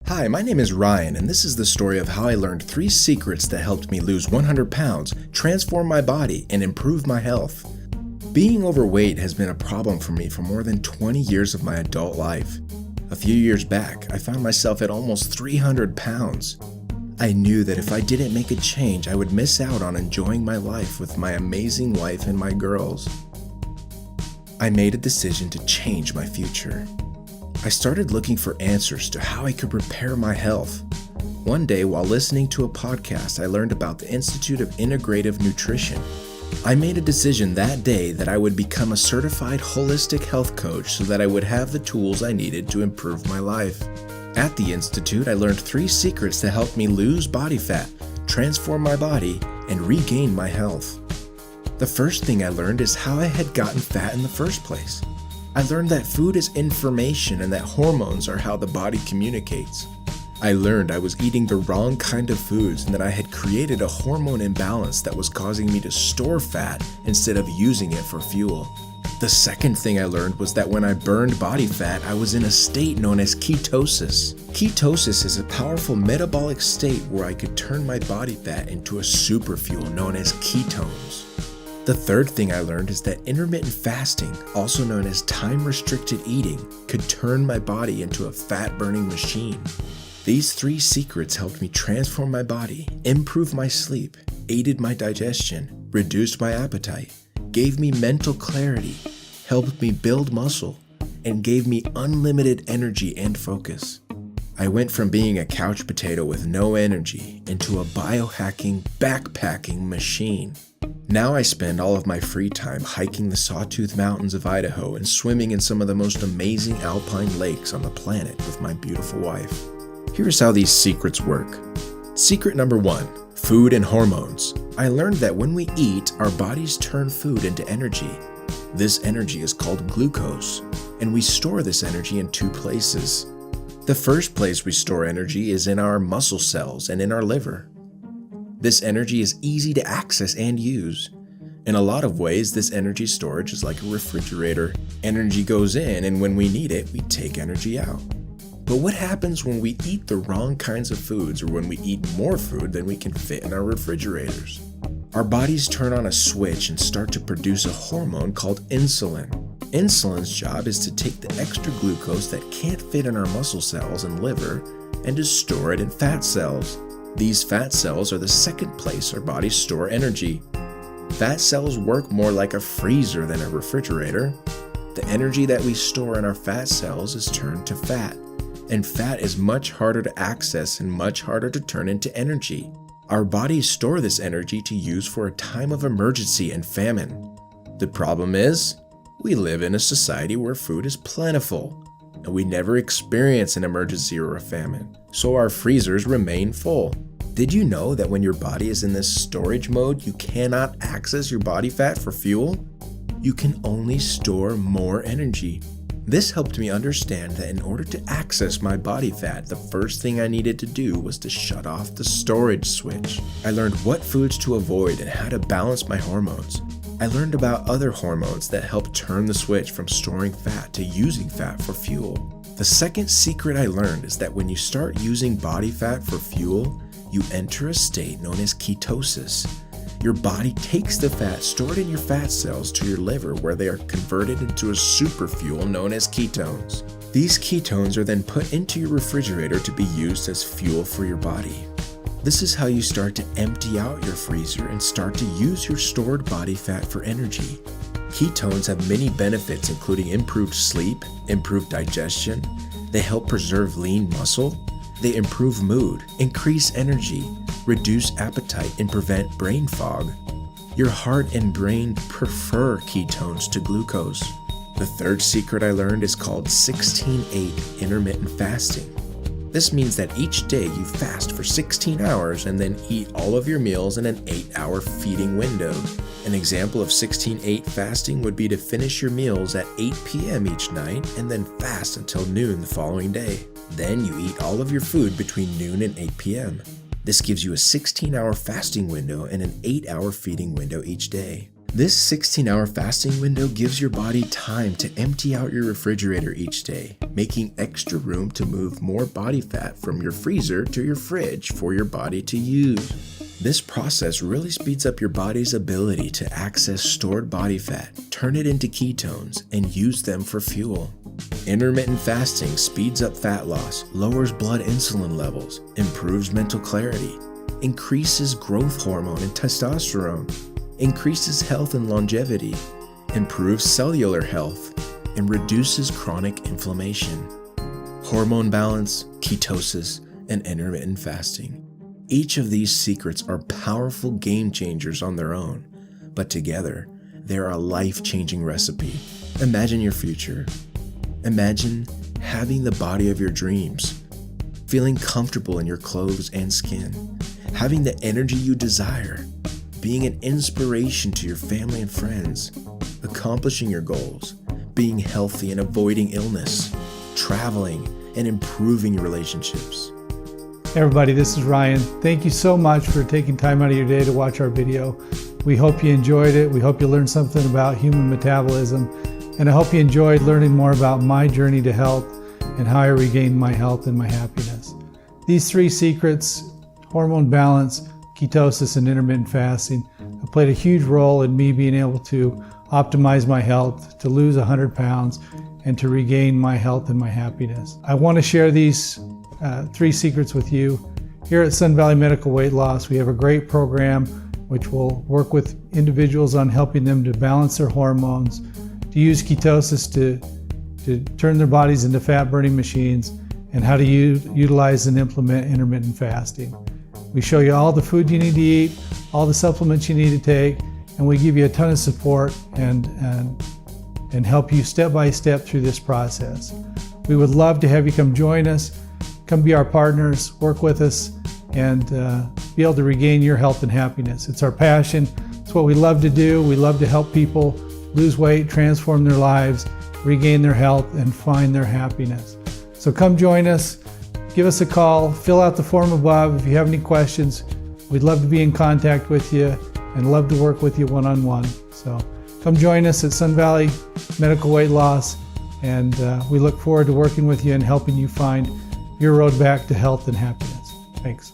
Hi, my name is Ryan, and this is the story of how I learned 3 secrets that helped me lose 100 pounds, transform my body, and improve my health. Being overweight has been a problem for me for more than 20 years of my adult life. A few years back, I found myself at almost 300 pounds. I knew that if I didn't make a change, I would miss out on enjoying my life with my amazing wife and my girls. I made a decision to change my future. I started looking for answers to how I could repair my health. One day, while listening to a podcast, I learned about the Institute of Integrative Nutrition. I made a decision that day that I would become a certified holistic health coach so that I would have the tools I needed to improve my life. At the Institute, I learned 3 secrets that helped me lose body fat, transform my body, and regain my health. The first thing I learned is how I had gotten fat in the first place. I learned that food is information and that hormones are how the body communicates. I learned I was eating the wrong kind of foods and that I had created a hormone imbalance that was causing me to store fat instead of using it for fuel. The second thing I learned was that when I burned body fat, I was in a state known as ketosis. Ketosis is a powerful metabolic state where I could turn my body fat into a superfuel known as ketones. The third thing I learned is that intermittent fasting, also known as time-restricted eating, could turn my body into a fat-burning machine. These 3 secrets helped me transform my body, improve my sleep, aided my digestion, reduced my appetite, gave me mental clarity, helped me build muscle, and gave me unlimited energy and focus. I went from being a couch potato with no energy into a biohacking, backpacking machine. Now I spend all of my free time hiking the Sawtooth Mountains of Idaho and swimming in some of the most amazing alpine lakes on the planet with my beautiful wife. Here's how these secrets work. Secret number 1, food and hormones. I learned that when we eat, our bodies turn food into energy. This energy is called glucose, and we store this energy in 2 places. The first place we store energy is in our muscle cells and in our liver. This energy is easy to access and use. In a lot of ways, this energy storage is like a refrigerator. Energy goes in, and when we need it, we take energy out. But what happens when we eat the wrong kinds of foods or when we eat more food than we can fit in our refrigerators? Our bodies turn on a switch and start to produce a hormone called insulin. Insulin's job is to take the extra glucose that can't fit in our muscle cells and liver and to store it in fat cells. These fat cells are the second place our bodies store energy. Fat cells work more like a freezer than a refrigerator. The energy that we store in our fat cells is turned to fat, and fat is much harder to access and much harder to turn into energy. Our bodies store this energy to use for a time of emergency and famine. The problem is, we live in a society where food is plentiful, and we never experience an emergency or a famine, so our freezers remain full. Did you know that when your body is in this storage mode, you cannot access your body fat for fuel? You can only store more energy. This helped me understand that in order to access my body fat, the first thing I needed to do was to shut off the storage switch. I learned what foods to avoid and how to balance my hormones. I learned about other hormones that help turn the switch from storing fat to using fat for fuel. The second secret I learned is that when you start using body fat for fuel, you enter a state known as ketosis. Your body takes the fat stored in your fat cells to your liver where they are converted into a superfuel known as ketones. These ketones are then put into your refrigerator to be used as fuel for your body. This is how you start to empty out your freezer and start to use your stored body fat for energy. Ketones have many benefits including improved sleep, improved digestion, they help preserve lean muscle, they improve mood, increase energy, reduce appetite, and prevent brain fog. Your heart and brain prefer ketones to glucose. The third secret I learned is called 16-8 intermittent fasting. This means that each day you fast for 16 hours and then eat all of your meals in an 8-hour feeding window. An example of 16-8 fasting would be to finish your meals at 8 p.m. each night and then fast until noon the following day. Then you eat all of your food between noon and 8 p.m. This gives you a 16-hour fasting window and an 8-hour feeding window each day. This 16-hour fasting window gives your body time to empty out your refrigerator each day, making extra room to move more body fat from your freezer to your fridge for your body to use. This process really speeds up your body's ability to access stored body fat, turn it into ketones, and use them for fuel. Intermittent fasting speeds up fat loss, lowers blood insulin levels, improves mental clarity, increases growth hormone and testosterone, increases health and longevity, improves cellular health, and reduces chronic inflammation. Hormone balance, ketosis, and intermittent fasting. Each of these secrets are powerful game changers on their own, but together, they're a life-changing recipe. Imagine your future. Imagine having the body of your dreams, feeling comfortable in your clothes and skin, having the energy you desire, being an inspiration to your family and friends, accomplishing your goals, being healthy and avoiding illness, traveling and improving your relationships. Hey everybody, this is Ryan. Thank you so much for taking time out of your day to watch our video. We hope you enjoyed it. We hope you learned something about human metabolism. And I hope you enjoyed learning more about my journey to health and how I regained my health and my happiness. These 3 secrets, hormone balance, ketosis, and intermittent fasting, have played a huge role in me being able to optimize my health, to lose 100 pounds, and to regain my health and my happiness. I want to share these 3 secrets with you. Here at Sun Valley Medical Weight Loss, we have a great program which will work with individuals on helping them to balance their hormones, to use ketosis to turn their bodies into fat-burning machines, and how to utilize and implement intermittent fasting. We show you all the food you need to eat, all the supplements you need to take, and we give you a ton of support and help you step by step through this process. We would love to have you come join us, come be our partners, work with us, and be able to regain your health and happiness. It's our passion. It's what we love to do. We love to help people lose weight, transform their lives, regain their health, and find their happiness. So come join us, give us a call, fill out the form above. If you have any questions, we'd love to be in contact with you and love to work with you one-on-one. So come join us at Sun Valley Medical Weight Loss, and we look forward to working with you and helping you find your road back to health and happiness. Thanks.